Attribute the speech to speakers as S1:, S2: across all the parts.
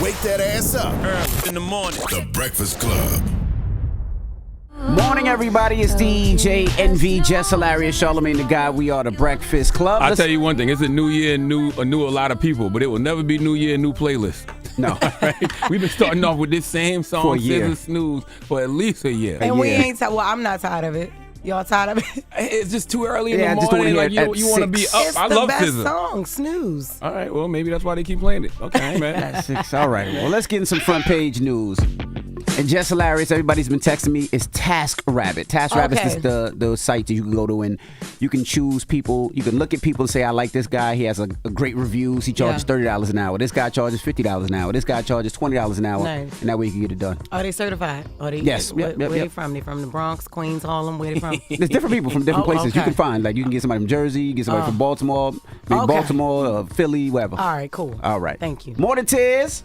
S1: wake that ass up.
S2: Early in the morning.
S1: The Breakfast Club.
S3: Morning, everybody. It's DJ NV, Jess Hilarious, Charlamagne the Guy. We are the Breakfast Club.
S4: I'll tell you one thing. It's a new year, new a lot of people, but it will never be new year, new playlist.
S3: No.
S4: Right? We've been starting off with this same song, Scissor Snooze, for at least a year.
S5: And we ain't well, I'm not tired of it. Y'all tired of it?
S4: It's just too early in the
S3: I just
S4: morning.
S3: don't wanna
S4: Like,
S3: hear
S4: you want to be up.
S5: It's
S4: I
S5: the
S4: love
S5: best
S4: Scissor.
S5: song, Snooze.
S4: All right, well, maybe that's why they keep playing it. Okay, man.
S3: At 6. All right. Well, let's get in some front page news. And Jess Hilarious, everybody's been texting me, is TaskRabbit. TaskRabbit is the site that you can go to and you can choose people. You can look at people and say, I like this guy. He has a great reviews. He charges $30 an hour. This guy charges $50 an hour. This guy charges $20 an hour.
S5: Nice.
S3: And that way you can get it done.
S5: Are they certified?
S3: Yes.
S5: Where they from? They from the Bronx, Queens, Harlem? Where they from?
S3: There's different people from different places.
S5: okay.
S3: You can find, like, you can get somebody from Jersey, you can get somebody from Baltimore, maybe Baltimore, Philly, whatever.
S5: All right, cool.
S3: All right.
S5: Thank you.
S3: Morning, Tiz.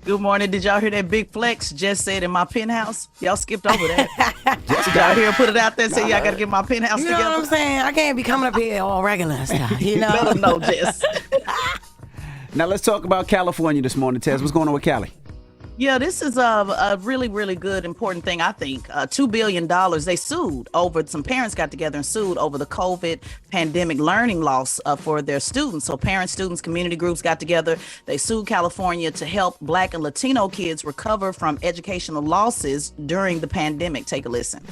S6: Good morning. Did y'all hear that big flex Jess said in my penthouse? Y'all skipped over that. Did y'all hear put it out there and say y'all got to get my penthouse
S5: You
S6: together?
S5: know what I'm saying? I can't be coming up here all regular stuff, you know?
S6: Let them know, Jess.
S3: Now let's talk about California this morning, Tez. What's going on with Cali?
S6: Yeah, this is a really, really good, important thing, I think. $2 billion. They sued over, some parents got together and sued over the COVID pandemic learning loss for their students. So parents, students, community groups got together. They sued California to help Black and Latino kids recover from educational losses during the pandemic. Take a listen.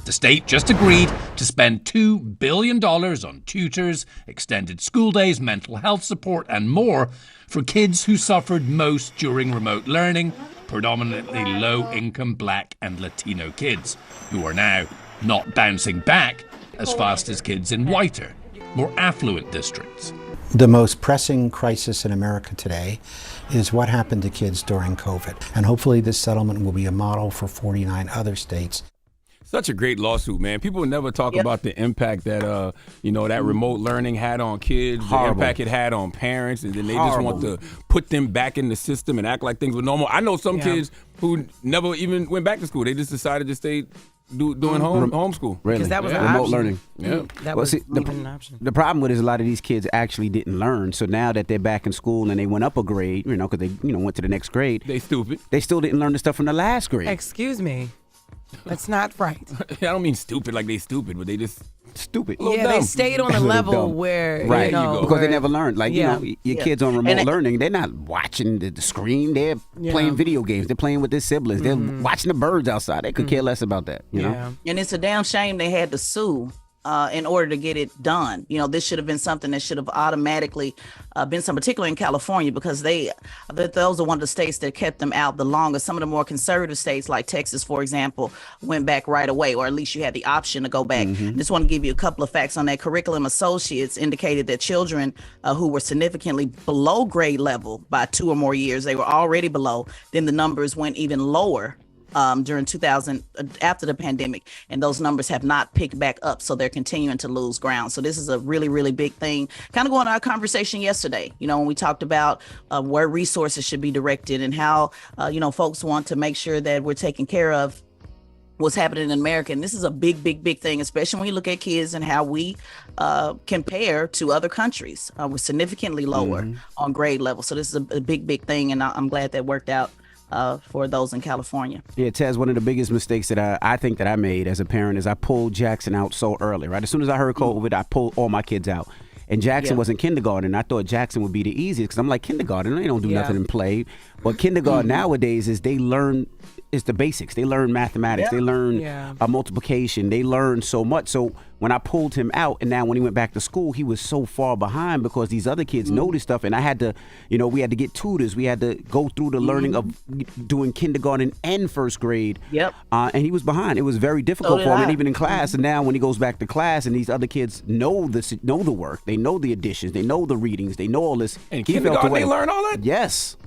S7: The state just agreed to spend $2 billion on tutors, extended school days, mental health support, and more for kids who suffered most during remote learning, predominantly low-income Black and Latino kids, who are now not bouncing back as fast as kids in whiter, more affluent districts.
S8: The most pressing crisis in America today is what happened to kids during COVID. And hopefully this settlement will be a model for 49 other states.
S4: Such a great lawsuit, man. People never talk about the impact that that remote learning had on kids, the impact it had on parents, and then they just want to put them back in the system and act like things were normal. I know some kids who never even went back to school. They just decided to stay doing homeschool.
S3: Really?
S5: Because that was an
S3: remote
S5: option.
S3: learning.
S4: Yeah.
S5: That was even an option.
S3: The problem with it is a lot of these kids actually didn't learn. So now that they're back in school and they went up a grade, because they went to the next grade.
S4: They stupid.
S3: They still didn't learn the stuff from the last grade.
S5: Excuse me. That's not right.
S4: I don't mean stupid like they stupid, but they just
S3: stupid.
S5: Yeah, they stayed on a level where,
S3: right, because they
S5: where-
S3: never learned. Like, your kids on remote learning, they're not watching the screen. They're playing video games. They're playing with their siblings. They're watching the birds outside. They could care less about that, you know?
S6: And it's a damn shame they had to sue in order to get it done. This should have been something that should have automatically been some, particularly in California, because those are one of the states that kept them out the longest. Some of the more conservative states like Texas, for example, went back right away, or at least you had the option to go back. Just want to give you a couple of facts on that. Curriculum Associates indicated that children who were significantly below grade level by 2 or more years, they were already below, then the numbers went even lower during 2000 after the pandemic, and those numbers have not picked back up, so they're continuing to lose ground. So this is a really, really big thing, kind of going on our conversation yesterday, when we talked about where resources should be directed and how folks want to make sure that we're taking care of what's happening in America. And this is a big, big, big thing, especially when you look at kids and how we compare to other countries. We're significantly lower on grade level. So this is a big, big thing, and I'm glad that worked out for those in California.
S3: Yeah, Tez, one of the biggest mistakes that I think that I made as a parent is I pulled Jackson out so early, right? As soon as I heard COVID, I pulled all my kids out. And Jackson was in kindergarten. I thought Jackson would be the easiest because I'm like, kindergarten, they don't do nothing and play. But kindergarten nowadays is they learn, it's the basics. They learn mathematics. They learn multiplication. They learn so much. So when I pulled him out, and now when he went back to school, he was so far behind because these other kids know this stuff. And I had to, we had to get tutors. We had to go through the learning of doing kindergarten and first grade. And he was behind. It was very difficult for him, and even in class. And now when he goes back to class and these other kids know the work, they know the additions, they know the readings, they know all this.
S4: And kindergarten, they learn all that?
S3: Yes.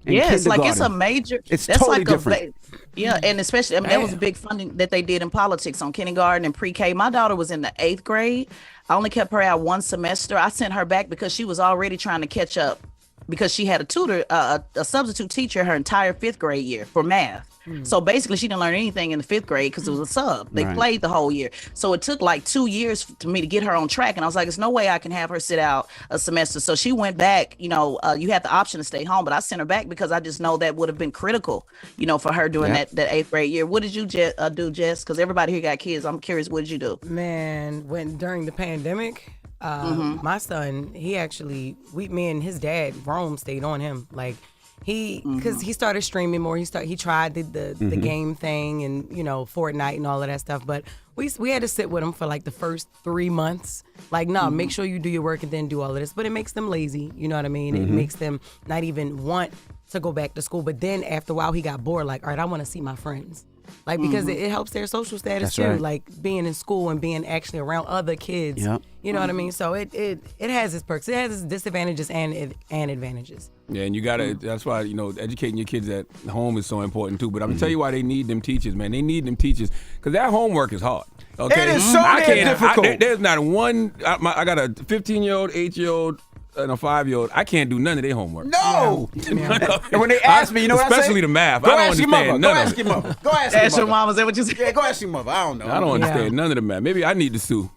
S6: Yes, like it's a major.
S3: It's
S6: that's
S3: totally
S6: like
S3: different.
S6: And especially, that was a big funding that they did in politics on kindergarten and pre-K. My daughter was in the 8th grade. I only kept her out one semester. I sent her back because she was already trying to catch up because she had a tutor, a substitute teacher her entire 5th grade year for math. So basically, she didn't learn anything in the 5th grade because it was a sub. They played the whole year. So it took like 2 years to me to get her on track. And I was like, there's no way I can have her sit out a semester. So she went back. You know, you had the option to stay home, but I sent her back because I just know that would have been critical, you know, for her during that 8th grade year. What did you do, Jess? Because everybody here got kids. I'm curious, what did you do?
S5: Man, during the pandemic, my son, he actually, me and his dad, Rome, stayed on him. Like, because he started streaming more. He tried the game thing and, you know, Fortnite and all of that stuff. But we had to sit with him for like the first 3 months. Like, make sure you do your work and then do all of this. But it makes them lazy. You know what I mean? It makes them not even want to go back to school. But then after a while, he got bored. Like, all right, I want to see my friends. Like, because it helps their social status too. Right. Like being in school and being actually around other kids. Yep. You know what I mean? So it has its perks. It has its disadvantages and advantages.
S4: Yeah, and you gotta. That's why, you know, educating your kids at home is so important too. But I'm gonna tell you why they need them teachers, man. They need them teachers because that homework is hard. Okay,
S3: it is so damn difficult.
S4: There's not one. I got a 15-year-old, 8-year-old, and a 5-year-old. I can't do none of their homework.
S3: No. And when they ask me, you know what I say?
S4: Especially the math.
S3: Go
S4: I don't
S3: ask your
S4: understand
S3: mother.
S4: none
S3: Go
S4: of
S3: ask
S4: it.
S3: your mother. Go ask
S6: your mom. Is that what you said?
S3: Yeah, go ask your mother. I don't know.
S4: I don't understand none of the math. Maybe I need to sue.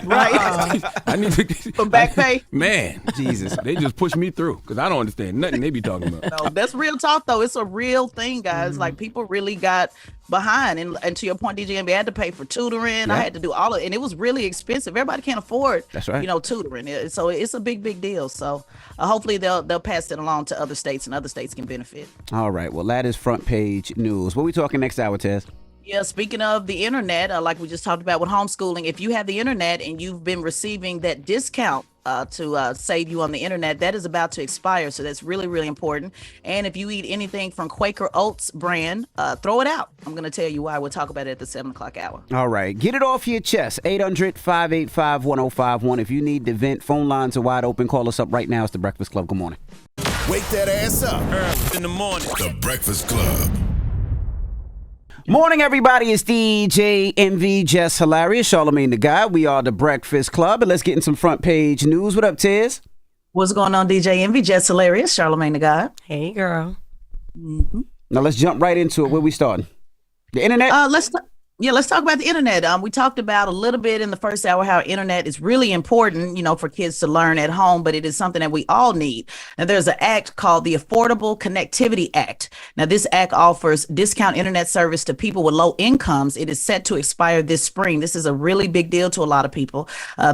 S6: Right.
S4: I need to
S6: for back pay.
S4: Man, Jesus, they just push me through because I don't understand nothing they be talking about.
S6: No, that's real talk though. It's a real thing, guys. Like people really got behind, and to your point, DJ, I had to pay for tutoring. I had to do all of it, and it was really expensive. Everybody can't afford,
S3: that's right,
S6: you know, tutoring. So it's a big deal. So hopefully they'll pass it along to other states, and other states can benefit.
S3: All right. Well, that is front page news. What are we talking next hour, Tess?
S6: Yeah, speaking of the internet, like we just talked about with homeschooling, if you have the internet and you've been receiving that discount to save you on the internet, that is about to expire. So that's really, really important. And if you eat anything from Quaker Oats brand, throw it out. I'm going to tell you why. We'll talk about it at the 7 o'clock hour.
S3: All right. Get it off your chest. 800-585-1051. If you need to vent, phone lines are wide open. Call us up right now. It's The Breakfast Club. Good morning.
S1: Wake that ass up.
S2: Early in the morning.
S1: The Breakfast Club.
S3: Morning, everybody. It's DJ MV, Jess Hilarious, Charlamagne the Guy. We are The Breakfast Club, and let's get in some front page news. What up, Tiz?
S6: What's going on, DJ MV, Jess Hilarious, Charlamagne the Guy.
S5: Hey, girl.
S3: Now let's jump right into it. Where we starting? The internet?
S6: Let's talk about the internet. We talked about a little bit in the first hour how internet is really important, you know, for kids to learn at home, but it is something that we all need. Now, there's an act called the Affordable Connectivity Act. Now, this act offers discount internet service to people with low incomes. It is set to expire this spring. This is a really big deal to a lot of people.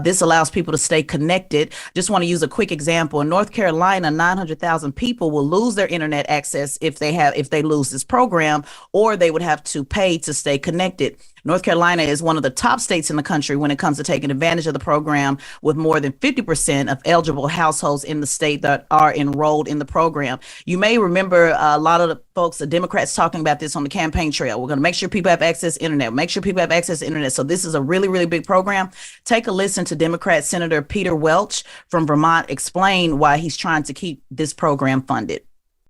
S6: This allows people to stay connected. Just want to use a quick example. In North Carolina, 900,000 people will lose their internet access if they lose this program, or they would have to pay to stay connected. North Carolina is one of the top states in the country when it comes to taking advantage of the program, with more than 50% of eligible households in the state that are enrolled in the program. You may remember a lot of the folks, the Democrats, talking about this on the campaign trail. We're going to make sure people have access to internet. Make sure people have access to internet. So this is a really, really big program. Take a listen to Democrat Senator Peter Welch from Vermont explain why he's trying to keep this program funded.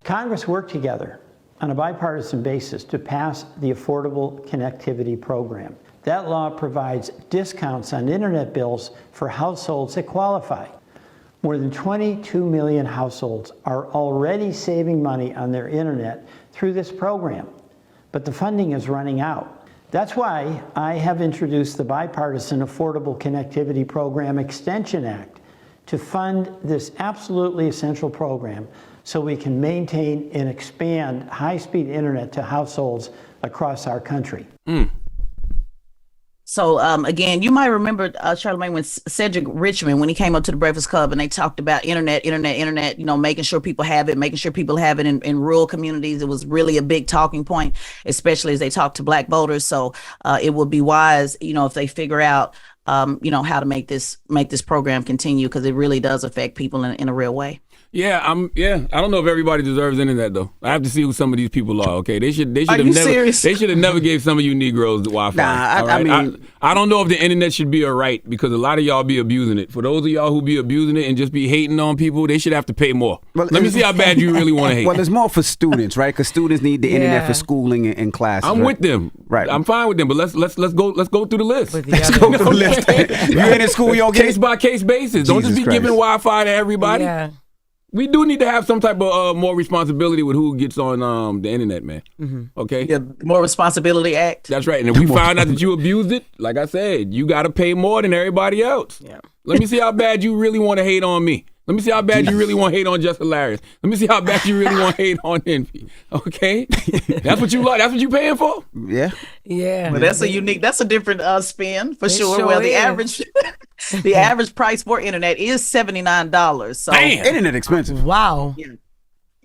S9: Congress worked together on a bipartisan basis to pass the Affordable Connectivity Program. That law provides discounts on internet bills for households that qualify. More than 22 million households are already saving money on their internet through this program, but the funding is running out. That's why I have introduced the bipartisan Affordable Connectivity Program Extension Act to fund this absolutely essential program so we can maintain and expand high-speed internet to households across our country.
S6: So again, you might remember Charlamagne, when Cedric Richmond, when he came up to the Breakfast Club and they talked about internet, you know, making sure people have it in rural communities. It was really a big talking point, especially as they talk to Black voters. So it would be wise, you know, if they figure out, you know, how to make this program continue, because it really does affect people in a real way.
S4: Yeah, I don't know if everybody deserves internet though. I have to see who some of these people are. Okay, they should
S6: Are you serious?
S4: They should have never gave some of you Negroes the Wi-Fi.
S3: Nah,
S4: right?
S3: I mean,
S4: I don't know if the internet should be a right, because a lot of y'all be abusing it. For those of y'all who be abusing it and just be hating on people, they should have to pay more. Well, let me see how bad you really want to hate.
S3: Well, it's more for students, right? Because students need the internet for schooling and classes.
S4: I'm with them.
S3: Right.
S4: I'm fine with them, but let's go through the list.
S3: Let's go through the list. You ain't in school, you don't get
S4: case by case basis. Don't just be giving Wi-Fi to everybody.
S5: Yeah.
S4: We do need to have some type of more responsibility with who gets on the internet, man. Okay?
S6: Yeah, More Responsibility Act.
S4: That's right. And if we find out that you abused it, like I said, you got to pay more than everybody else.
S5: Yeah.
S4: Let me see how bad you really want to hate on me. Let me see how bad you really want to hate on Just Hilarious. Let me see how bad you really want to hate on Envy. Okay? That's what you like. That's what you paying for?
S3: Yeah.
S5: Yeah.
S6: But that's a different spin for sure.
S5: sure
S6: Well, the
S5: is.
S6: average price for internet is $79. So
S4: Damn.
S3: Internet expensive.
S5: Wow.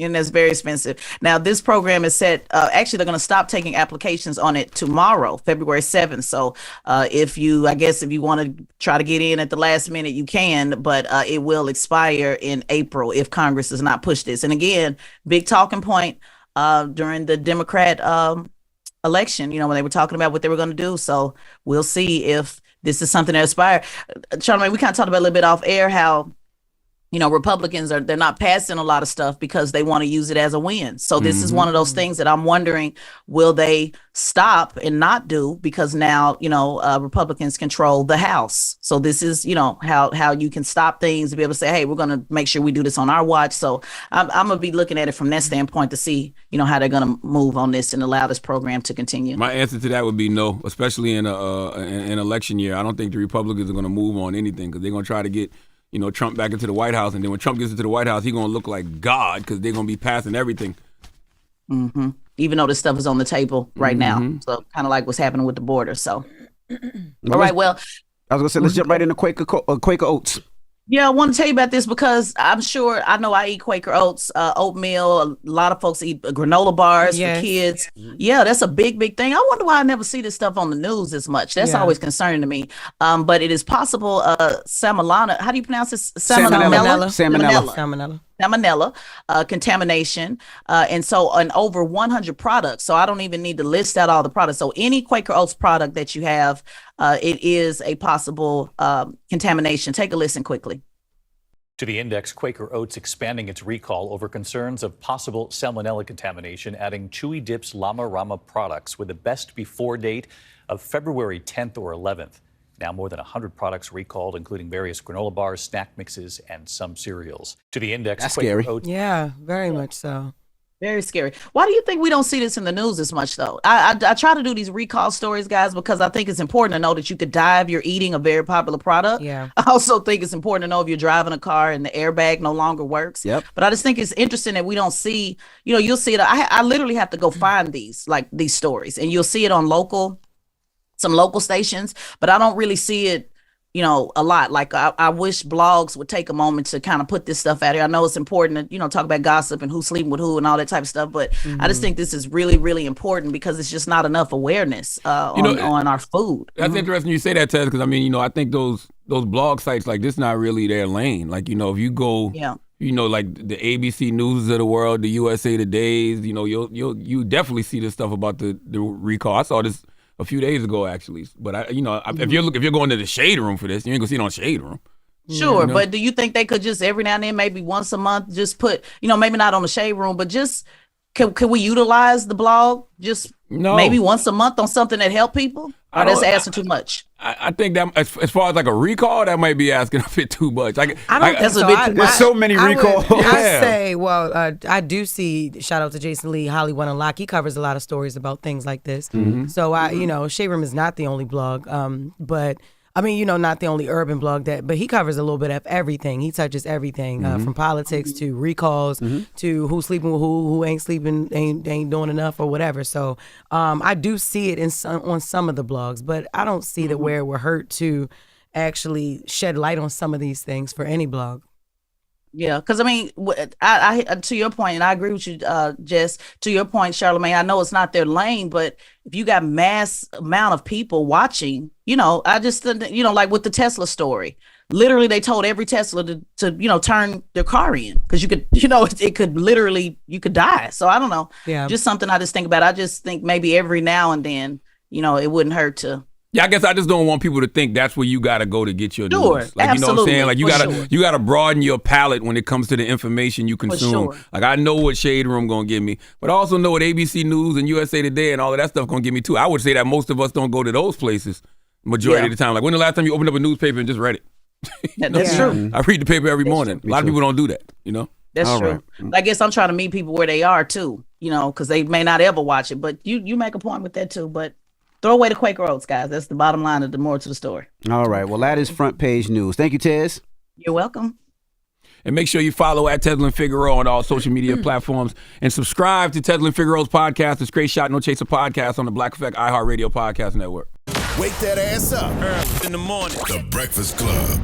S6: and that's very expensive. Now, this program is set, actually, they're going to stop taking applications on it tomorrow, February 7th. So if you want to try to get in at the last minute, you can, but it will expire in April if Congress does not push this. And again, big talking point during the Democrat election, when they were talking about what they were going to do. So we'll see if this is something that aspire. Charlamagne, we kind of talked about a little bit off air how, Republicans they're not passing a lot of stuff because they want to use it as a win. So this is one of those things that I'm wondering, will they stop and not do, because now, Republicans control the House. So this is, how you can stop things to be able to say, hey, we're going to make sure we do this on our watch. So I'm going to be looking at it from that standpoint to see, how they're going to move on this and allow this program to continue.
S4: My answer to that would be no, especially in an election year. I don't think the Republicans are going to move on anything because they're going to try to get Trump back into the White House. And then when Trump gets into the White House, he's going to look like God because they're going to be passing everything.
S6: Mm-hmm. Even though this stuff is on the table right now. So kind of like what's happening with the border. So, all right, well.
S3: I was going to say, let's jump right into Quaker Oats.
S6: Yeah, I want to tell you about this because I know I eat Quaker Oats, oatmeal. A lot of folks eat granola bars for kids. Yeah, that's a big, big thing. I wonder why I never see this stuff on the news as much. That's always concerning to me. But it is possible salmonella. How do you pronounce this? Salmonella contamination. And so on over 100 products. So I don't even need to list out all the products. So any Quaker Oats product that you have, it is a possible contamination. Take a listen quickly.
S2: To the Index, Quaker Oats expanding its recall over concerns of possible salmonella contamination, adding Chewy Dip's Llama Rama products with a best before date of February 10th or 11th. Now more than 100 products recalled, including various granola bars, snack mixes, and some cereals. To the Index,
S3: that's
S2: Quaker
S3: scary.
S2: Oats.
S5: Yeah, very much so.
S6: Very scary. Why do you think we don't see this in the news as much, though? I try to do these recall stories, guys, because I think it's important to know that you could die if you're eating a very popular product.
S5: Yeah.
S6: I also think it's important to know if you're driving a car and the airbag no longer works.
S3: Yep.
S6: But I just think it's interesting that we don't see, you'll see it. I literally have to go find these stories, and you'll see it on some local stations, but I don't really see it a lot. Like I wish blogs would take a moment to kind of put this stuff out here. I know it's important to, talk about gossip and who's sleeping with who and all that type of stuff, but I just think this is really, really important because it's just not enough awareness on our food.
S4: That's interesting you say that, Tess, because I think those blog sites, like, this not really their lane. Like, if you go, like the ABC News of the world, the USA Today's, you definitely see this stuff about the recall. I saw this a few days ago, actually. But if you're going to the Shade Room for this, you ain't gonna see it on Shade Room.
S6: Sure, but do you think they could just every now and then, maybe once a month, just put, maybe not on the Shade Room, but just can we utilize the blog just maybe once a month on something that help people? Or that's asking too much? I
S4: think that as far as like a recall, that might be asking a bit too much.
S5: I don't think
S6: that's
S5: so.
S6: a bit too much.
S3: There's so many recalls.
S5: I say, I do see, shout out to Jason Lee, Hollywood Unlocked. He covers a lot of stories about things like this. So Shade Room is not the only blog, but not the only urban blog but he covers a little bit of everything. He touches everything from politics to recalls to who's sleeping with who ain't sleeping, ain't doing enough or whatever. So I do see it on some of the blogs, but I don't see that where we're hurt to actually shed light on some of these things for any blog.
S6: Yeah, because I to your point, and I agree with you, Jess. To your point, Charlamagne, I know it's not their lane, but if you got mass amount of people watching, I just like with the Tesla story, literally they told every Tesla to turn their car in because you could, it could literally, you could die. So I don't know, just something I just think about. I just think maybe every now and then, it wouldn't hurt to.
S4: Yeah, I guess I just don't want people to think that's where you got to go to get your news. Like,
S6: absolutely.
S4: You know what I'm saying? Like, you gotta broaden your palette when it comes to the information you consume. Like, I know what Shade Room gonna give me, but I also know what ABC News and USA Today and all of that stuff gonna give me too. I would say that most of us don't go to those places majority of the time. Like, when the last time you opened up a newspaper and just read it?
S6: That's true.
S4: I read the paper every morning. A lot of people don't do that,
S6: That's
S3: All
S6: true.
S3: right.
S6: I guess I'm trying to meet people where they are too, because they may not ever watch it, but you make a point with that too. But throw away the Quaker Oats, guys. That's the bottom line of the more to the story.
S3: All right. Well, that is front page news. Thank you, Tez.
S6: You're welcome.
S4: And make sure you follow at Tezlyn Figueroa on all social media platforms and subscribe to Tezlyn Figueroa's podcast, The Straight Shot No Chaser podcast on the Black Effect iHeartRadio podcast network.
S1: Wake that ass up.
S4: Early in the morning.
S1: The Breakfast Club.